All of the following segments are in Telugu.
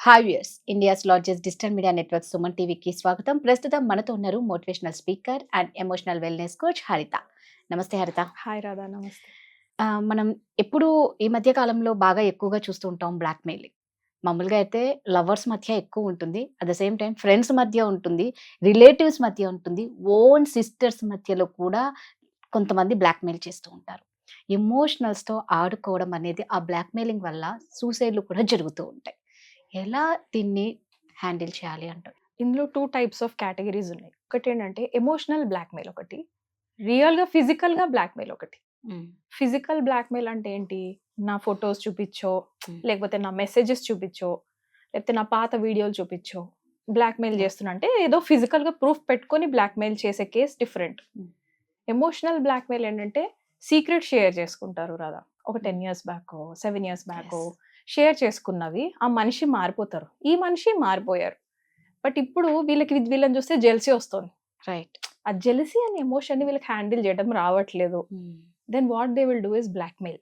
Hi viewers, India's largest digital media network Suman టీవీకి స్వాగతం. ప్రస్తుతం మనతో ఉన్నారు motivational speaker and emotional wellness coach హరిత. నమస్తే హరిత. హాయ్ రాధా, నమస్తే. మనం ఎప్పుడు ఈ మధ్య కాలంలో బాగా ఎక్కువగా చూస్తూ ఉంటాం బ్లాక్మెయిలింగ్. మామూలుగా అయితే లవర్స్ మధ్య ఎక్కువ ఉంటుంది, at the same time friends మధ్య ఉంటుంది, రిలేటివ్స్ మధ్య ఉంటుంది, ఓన్ సిస్టర్స్ మధ్యలో కూడా కొంతమంది బ్లాక్మెయిల్ చేస్తూ ఉంటారు. ఎమోషనల్స్తో ఆడుకోవడం అనేది ఆ బ్లాక్మెయిలింగ్ వల్ల సూసైడ్లు కూడా జరుగుతూ ఉంటాయి. ఎలా దీన్ని హ్యాండిల్ చేయాలి అంటారు? ఇందులో 2 టైప్స్ ఆఫ్ కేటగిరీస్ ఉన్నాయి. ఒకటి ఏంటంటే ఎమోషనల్ బ్లాక్మెయిల్, ఒకటి రియల్గా ఫిజికల్గా బ్లాక్మెయిల్. ఒకటి ఫిజికల్ బ్లాక్మెయిల్ అంటే ఏంటి? నా ఫొటోస్ చూపించో, లేకపోతే నా మెసేజెస్ చూపించో, లేకపోతే నా పాత వీడియోలు చూపించో బ్లాక్మెయిల్ చేస్తున్నా అంటే ఏదో ఫిజికల్గా ప్రూఫ్ పెట్టుకొని బ్లాక్మెయిల్ చేసే కేస్ డిఫరెంట్. ఎమోషనల్ బ్లాక్మెయిల్ ఏంటంటే సీక్రెట్ షేర్ చేసుకుంటారు రాదా. ఒక 10 years back, 7 years back share చేసుకున్నవి ఆ మనిషి మారిపోతారు, ఈ మనిషి మారిపోయారు. బట్ ఇప్పుడు వీళ్ళని చూస్తే జెలసీ వస్తుంది. రైట్. ఆ జెలసీ అనే ఎమోషన్ని వీళ్ళకి హ్యాండిల్ చేయడం రావట్లేదు. Then what they will do is blackmail.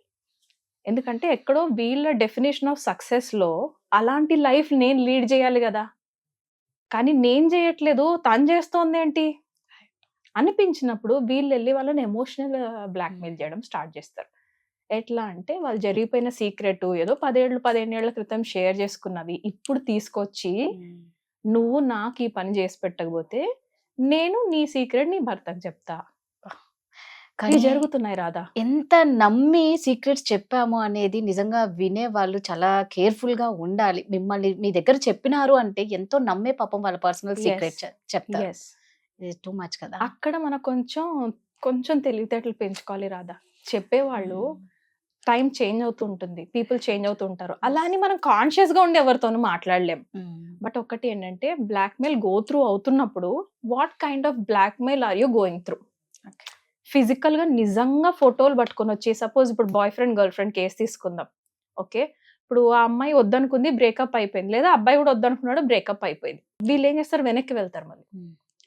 ఎందుకంటే ఎక్కడో వీళ్ళ డెఫినేషన్ ఆఫ్ సక్సెస్లో అలాంటి లైఫ్ నేను లీడ్ చేయాలి కదా, కానీ నేను చేయట్లేదు, తను చేస్తోంది ఏంటి అనిపించినప్పుడు వీళ్ళు వెళ్ళి వాళ్ళని ఎమోషనల్ బ్లాక్మెయిల్ చేయడం స్టార్ట్ చేస్తారు. ఎట్లా అంటే వాళ్ళు జరిగిపోయిన సీక్రెట్ ఏదో 15 ఏళ్ల క్రితం షేర్ చేసుకున్నవి ఇప్పుడు తీసుకొచ్చి నువ్వు నాకు ఈ పని చేసి పెట్టకపోతే నేను నీ సీక్రెట్ నీ భర్తకు చెప్తా. కానీ జరుగుతున్నాయి రాదా. ఎంత నమ్మి సీక్రెట్స్ చెప్పాము అనేది నిజంగా వినే వాళ్ళు చాలా కేర్ఫుల్ గా ఉండాలి. మిమ్మల్ని మీ దగ్గర చెప్పినారు అంటే ఎంతో నమ్మే పాపం వాళ్ళ పర్సనల్ సీక్రెట్ చెప్తారు. టూ మచ్ కదా. అక్కడ మనం కొంచెం తెలివితేటలు పెంచుకోవాలి రాదా. చెప్పేవాళ్ళు టైం చేంజ్ అవుతూ ఉంటుంది, పీపుల్ చేంజ్ అవుతూ ఉంటారు. అలా అని మనం కాన్షియస్ గా ఉండి ఎవరితోనూ మాట్లాడలేం. బట్ ఒకటి ఏంటంటే బ్లాక్మెయిల్ గో త్రూ అవుతున్నప్పుడు what kind of blackmail are you going through. Physical గా నిజంగా ఫోటోలు పట్టుకొని వచ్చి, సపోజ్ ఇప్పుడు boyfriend girlfriend case తీసుకుందాం. ఓకే, ఇప్పుడు ఆ అమ్మాయి వద్దనుకుంది, బ్రేకప్ అయిపోయింది, లేదా అబ్బాయి కూడా వద్దనుకున్నాడు, బ్రేకప్ అయిపోయింది. వీళ్ళు ఏం చేస్తారు, వెనక్కి వెళ్తారు. మళ్ళీ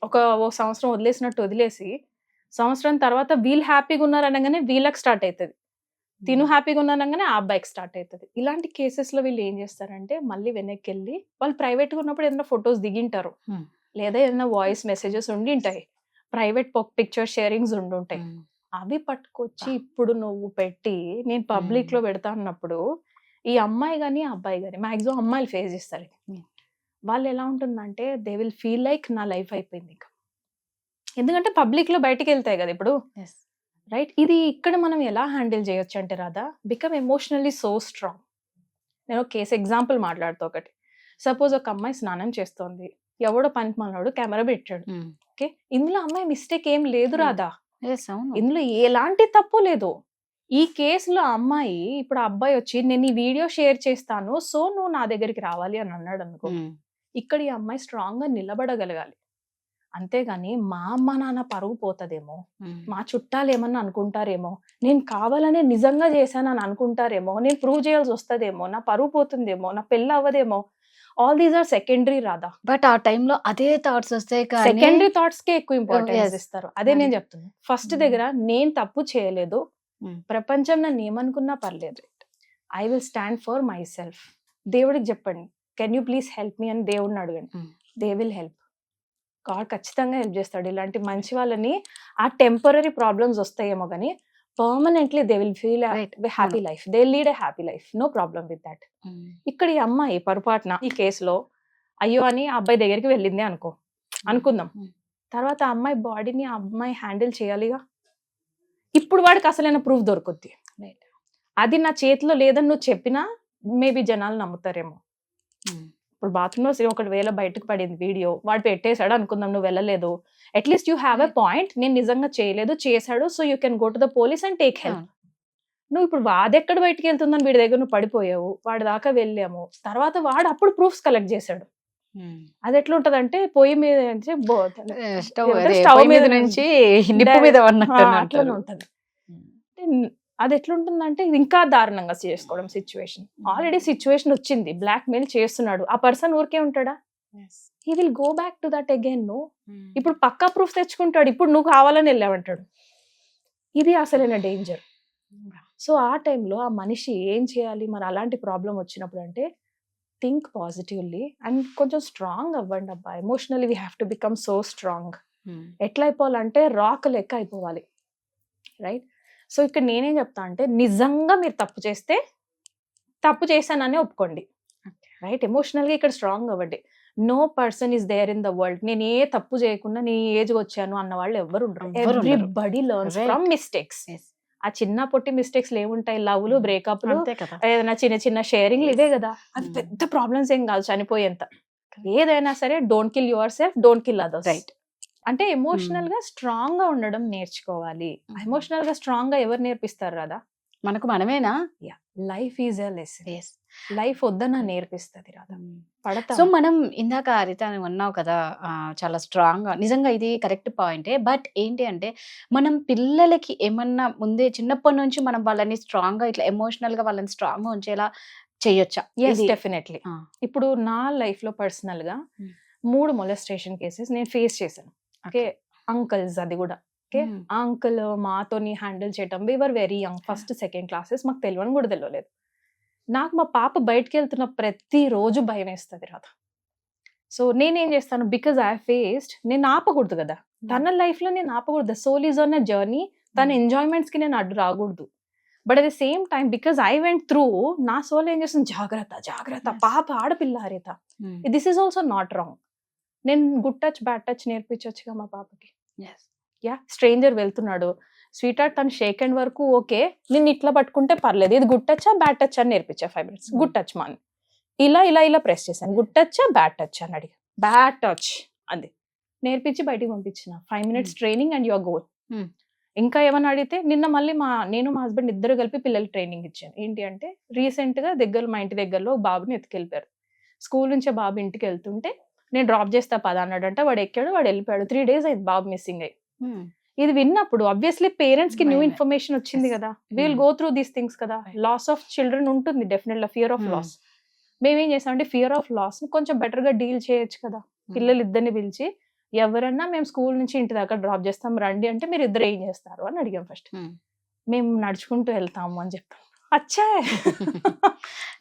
ఒక సంవత్సరం వదిలేసినట్టు వదిలేసి సంవత్సరం తర్వాత వీళ్ళు హ్యాపీగా ఉన్నారనగానే వీళ్ళకి స్టార్ట్ అవుతుంది, తిను హ్యాపీగా ఉన్నానగానే ఆ అబ్బాయికి స్టార్ట్ అవుతుంది. ఇలాంటి కేసెస్ లో వీళ్ళు ఏం చేస్తారంటే మళ్ళీ వెనక్కి వెళ్ళి వాళ్ళు ప్రైవేట్ గా ఉన్నప్పుడు ఏదైనా ఫొటోస్ దిగింటారు, లేదా ఏదైనా వాయిస్ మెసేజెస్ ఉండింటాయి, ప్రైవేట్ పిక్చర్ షేరింగ్స్ ఉండుంటాయి. అవి పట్టుకొచ్చి ఇప్పుడు నువ్వు పెట్టి నేను పబ్లిక్ లో పెడతా అన్నప్పుడు ఈ అమ్మాయి కానీ ఆ అబ్బాయి కానీ మాక్సిమం అమ్మాయిలు ఫేస్ చేస్తారు. వాళ్ళు ఎలా ఉంటుందంటే దే విల్ ఫీల్ లైక్ నా లైఫ్ అయిపోయింది ఇంకా, ఎందుకంటే పబ్లిక్ లో బయటికి వెళ్తాయి కదా ఇప్పుడు. రైట్. ఇది ఇక్కడ మనం ఎలా హ్యాండిల్ చేయొచ్చు అంటే రాదా, బికమ్ ఎమోషనల్లీ సో స్ట్రాంగ్. నేను కేసు ఎగ్జాంపుల్ మాట్లాడుతూ ఒకటి, సపోజ్ ఒక అమ్మాయి స్నానం చేస్తోంది, ఎవడో పనికి మనోడు కెమెరా పెట్టాడు. ఓకే, ఇందులో అమ్మాయి మిస్టేక్ ఏం లేదు రాదా, ఇందులో ఎలాంటి తప్పు లేదు. ఈ కేసులో అమ్మాయి ఇప్పుడు అబ్బాయి వచ్చి నేను ఈ వీడియో షేర్ చేస్తాను సో నువ్వు నా దగ్గరికి రావాలి అని అన్నాడు అనుకో, ఇక్కడ ఈ అమ్మాయి స్ట్రాంగ్ గా నిలబడగలగాలి. అంతేగాని మా అమ్మ నాన్న పరుగు పోతుందేమో, మా చుట్టాలు ఏమన్నా అనుకుంటారేమో, నేను కావాలనే నిజంగా చేశానని అనుకుంటారేమో, నేను ప్రూవ్ చేయాల్సి వస్తుందేమో, నా పరుగు పోతుందేమో, నా పెళ్ళి అవ్వదేమో, ఆల్ దీస్ ఆర్ సెకండరీ రాదా. బట్ ఆ టైంలో అదే థాట్స్ వస్తాయి, సెకండరీ థాట్స్ కే ఎక్కువ ఇంపార్టెన్స్ ఇస్తారు. అదే నేను చెప్తున్నాను. ఫస్ట్ దగ్గర నేను తప్పు చేయలేదు, ప్రపంచం నన్ను ఏమనుకున్నా పర్లేదు, I will stand for myself. దేవుడికి చెప్పండి, can you please help me అని దేవుడిని అడగండి, దే విల్ హెల్ప్. గాడ్ ఖచ్చితంగా హెల్ప్ చేస్తాడు. ఇలాంటి మంచి వాళ్ళని ఆ టెంపరీ ప్రాబ్లమ్స్ వస్తాయేమో కానీ permanently they will feel happy life, they lead a happy life, no problem with that. ఇక్కడ ఈ అమ్మాయి పొరపాటున ఈ కేసులో అయ్యో అని ఆ అబ్బాయి దగ్గరికి వెళ్ళింది అనుకుందాం, తర్వాత ఆ అమ్మాయి బాడీని ఆ అమ్మాయి హ్యాండిల్ చేయాలిగా. ఇప్పుడు వాడికి అసలైన ప్రూఫ్ దొరుకుద్ది. అది నా చేతిలో లేదని నువ్వు చెప్పినా మేబీ జనాలు నమ్ముతారేమో. ఇప్పుడు బాత్రూమ్ లో ఒకవేళ బయటకు పడింది వీడియో, వాడు పెట్టేశాడు అనుకుందాం, నువ్వు వెళ్ళలేదు, at least you have a point, నేను నిజంగా చేయలేదు చేశాడు, so you can go to the police and take help. నువ్వు ఇప్పుడు వాదెక్కడ బయటకు వెళ్తుందని వీడి దగ్గర నువ్వు పడిపోయావు, వాడి దాకా వెళ్ళాము, తర్వాత వాడు అప్పుడు ప్రూఫ్స్ కలెక్ట్ చేశాడు. అది ఎట్లా ఉంటది అంటే పొయ్యి మీద నుంచి స్టవ్ మీద నుంచి అట్లా ఉంటది. అది ఎట్లుంటుందంటే ఇంకా దారుణంగా చేసుకోవడం సిచ్యువేషన్. ఆల్రెడీ సిచ్యువేషన్ వచ్చింది, బ్లాక్ మెయిల్ చేస్తున్నాడు, ఆ పర్సన్ ఊరికే ఉంటాడా, he will go back to that again. No, ఇప్పుడు పక్కా ప్రూఫ్ తెచ్చుకుంటాడు, ఇప్పుడు నువ్వు కావాలని వెళ్ళావంటాడు. ఇది అసలైన డేంజర్. సో ఆ టైంలో ఆ మనిషి ఏం చేయాలి మరి అలాంటి ప్రాబ్లం వచ్చినప్పుడు అంటే థింక్ పాజిటివ్లీ అండ్ కొంచెం స్ట్రాంగ్ అవ్వండి అబ్బా. Emotionally we have to become so strong. ఎట్లా అయిపోవాలంటే రాక్ లెక్క అయిపోవాలి, రైట్? సో ఇక్కడ నేనేం చెప్తా అంటే నిజంగా మీరు తప్పు చేస్తే తప్పు చేశానని ఒప్పుకోండి, రైట్? ఎమోషనల్గా ఇక్కడ స్ట్రాంగ్ అవ్వండి. No person is there in the world నేను ఏ తప్పు చేయకుండా నీ ఏజ్ వచ్చాను అన్న వాళ్ళు ఎవరు ఉండరు. Everybody learns from mistakes. ఆ చిన్న పొట్టి మిస్టేక్స్ ఏముంటాయి, లవ్లు, బ్రేకప్లు, ఏదైనా చిన్న చిన్న షేరింగ్లు, ఇదే కదా. అది పెద్ద ప్రాబ్లమ్స్ ఏం కాదు చనిపోయేంత. ఏదైనా సరే don't kill your self, don't kill others, right? అంటే ఎమోషనల్ గా స్ట్రాంగ్ గా ఉండడం నేర్చుకోవాలి. ఎమోషనల్ గా స్ట్రాంగ్ గా ఎవరు నేర్పిస్తారు రాదా? మనకు మనమేనా? Life is a lesson. Life వద్దన నేర్పిస్తుంది రాదా, పడతా. సో మనం ఇందాక హరిత నువ్వు అన్నావు కదా, చాలా స్ట్రాంగ్ గా, నిజంగా ఇది కరెక్ట్ పాయింటే. బట్ ఏంటి అంటే మనం పిల్లలకి ఏమన్నా ముందే చిన్నప్పటి నుంచి మనం వాళ్ళని స్ట్రాంగ్ గా ఇట్లా ఎమోషనల్ గా వాళ్ళని స్ట్రాంగ్ గా ఉంచేలా చేయొచ్చా? డెఫినెట్లీ. ఇప్పుడు నా లైఫ్ లో పర్సనల్ గా 3 మొలెస్టేషన్ కేసెస్ నేను ఫేస్ చేశాను. ఓకే, అంకల్స్, అది కూడా ఓకే. ఆ అంకుల్ మాతోని హ్యాండిల్ చేయటం, we were very young, first second classes, మాకు తెలియని కూడా తెలియలేదు. నాకు మా పాప బయటకు వెళ్తున్న ప్రతిరోజు భయం వేస్తుంది రాధ. సో నేనేం చేస్తాను, బికాజ్ ఐ ఫేస్డ్, నేను ఆపకూడదు కదా తన లైఫ్ లో, నేను ఆపకూడదు. Soul is on a journey, తన ఎంజాయ్మెంట్స్ కి నేను అడ్డు రాకూడదు. But at the same time because I went through, నా సోల్ ఏం చేస్తుంది, జాగ్రత్త జాగ్రత్త, పాప ఆడపిల్ల Haritha, this is also not wrong. నేను గుడ్ టచ్ బ్యాడ్ టచ్ నేర్పించొచ్చుగా మా పాపకి. స్ట్రేంజర్ వెళ్తున్నాడు, స్వీట్ హార్ట్, తను షేక్ హ్యాండ్ వరకు ఓకే, నేను ఇట్లా పట్టుకుంటే పర్లేదు, ఇది గుడ్ టచ్ బ్యాడ్ టచ్ అని నేర్పించా. 5 minutes గుడ్ టచ్ మాన్, ఇలా ఇలా ఇలా ప్రెస్ చేశాను, గుడ్ టచ్ బ్యాడ్ టచ్ అని అడిగా, బ్యాడ్ టచ్ అది నేర్పించి బయటికి పంపించిన. 5 minutes training and your goal. ఇంకా ఏమన్నా అడిగితే, నిన్న మళ్ళీ నేను మా హస్బెండ్ ఇద్దరు కలిపి పిల్లలకి ట్రైనింగ్ ఇచ్చాను. ఏంటి అంటే రీసెంట్ గా మా ఇంటి దగ్గరలో బాబుని ఎత్తుకెళ్ళిపోయారు. స్కూల్ నుంచే బాబు ఇంటికి వెళ్తుంటే, నేను డ్రాప్ చేస్తా పద అన్నాడంట, వాడు ఎక్కాడు, వాడు వెళ్ళిపోయాడు. 3 days అయింది బాబు మిస్సింగ్ అయ్యి. ఇది విన్నప్పుడు ఆబ్వియస్లీ పేరెంట్స్ కి న్యూ ఇన్ఫర్మేషన్ వచ్చింది కదా, will go through these things కదా. లాస్ ఆఫ్ చిల్డ్రన్ ఉంటుంది డెఫినెట్లీ, ఫియర్ ఆఫ్ లాస్. మేమేం చేసామంటే ఫియర్ ఆఫ్ లాస్ ని కొంచెం బెటర్ గా డీల్ చేయొచ్చు కదా. పిల్లలు ఇద్దరిని పిలిచి, ఎవరన్నా మేము స్కూల్ నుంచి ఇంటి దాకా డ్రాప్ చేస్తాం రండి అంటే, మీరు ఇద్దరు ఏం చేస్తారు అని అడిగాం. ఫస్ట్ మేము నడుచుకుంటూ వెళ్తాము అని చెప్తాం. అచ్చా,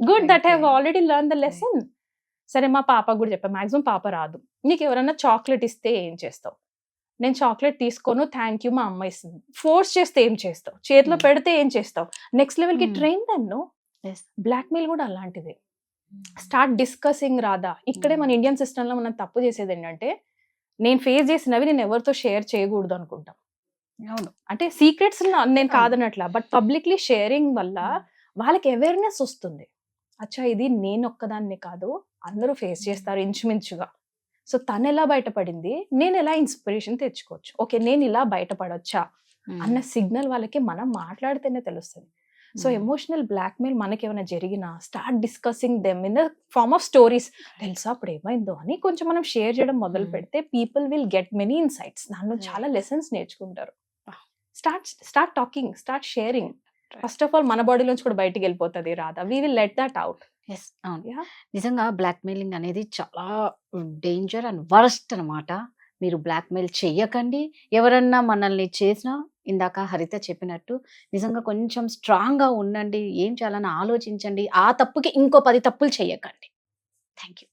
good, that have already learn the lesson. సరే, మా పాపకు కూడా చెప్పాను, మాక్సిమం పాప రాదు, నీకు ఎవరన్నా చాక్లెట్ ఇస్తే ఏం చేస్తావు? నేను చాక్లెట్ తీసుకోను, థ్యాంక్ యూ మా అమ్మ ఇస్తుంది. ఫోర్స్ చేస్తే ఏం చేస్తావు? చేతిలో పెడితే ఏం చేస్తావు? నెక్స్ట్ లెవెల్ కి ట్రైన్ దన్ను. బ్లాక్ మెయిల్ కూడా అలాంటిదే. స్టార్ట్ డిస్కసింగ్ రాదా. ఇక్కడే మన ఇండియన్ సిస్టమ్ లో మనం తప్పు చేసేది ఏంటంటే, నేను ఫేస్ చేసినవి నేను ఎవరితో షేర్ చేయకూడదు అనుకుంటాం. అంటే సీక్రెట్స్ నేను కాదనట్లా, బట్ పబ్లిక్లీ షేరింగ్ వల్ల వాళ్ళకి అవేర్నెస్ వస్తుంది. అచ్చా, ఇది నేను ఒక్కదాన్ని కాదు, అందరూ ఫేస్ చేస్తారు ఇంచుమించుగా. సో తను ఎలా బయటపడింది, నేను ఎలా ఇన్స్పిరేషన్ తెచ్చుకోవచ్చు, ఓకే నేను ఇలా బయటపడొచ్చా అన్న సిగ్నల్ వాళ్ళకి మనం మాట్లాడితేనే తెలుస్తుంది. సో ఎమోషనల్ బ్లాక్మెయిల్ మనకి ఏమైనా జరిగినా, start discussing them in the form of stories. తెలుసా అప్పుడు ఏమైందో అని కొంచెం మనం షేర్ చేయడం మొదలు పెడితే, people will get many insights, దానిలో చాలా లెసన్స్ నేర్చుకుంటారు. Start talking, start sharing. First of all మన బాడీలోంచి కూడా బయటికి వెళ్ళిపోతుంది రాదా, we will let that out. నిజంగా బ్లాక్మెయిలింగ్ అనేది చాలా డేంజర్ అండ్ వర్స్ట్ అనమాట. మీరు బ్లాక్మెయిల్ చెయ్యకండి. ఎవరన్నా మనల్ని చేసినా, ఇందాక హరిత చెప్పినట్టు నిజంగా కొంచెం స్ట్రాంగ్ గా ఉండండి. ఏం చేయాలని ఆలోచించండి. ఆ తప్పుకి ఇంకో 10 తప్పులు చెయ్యకండి. Thank you.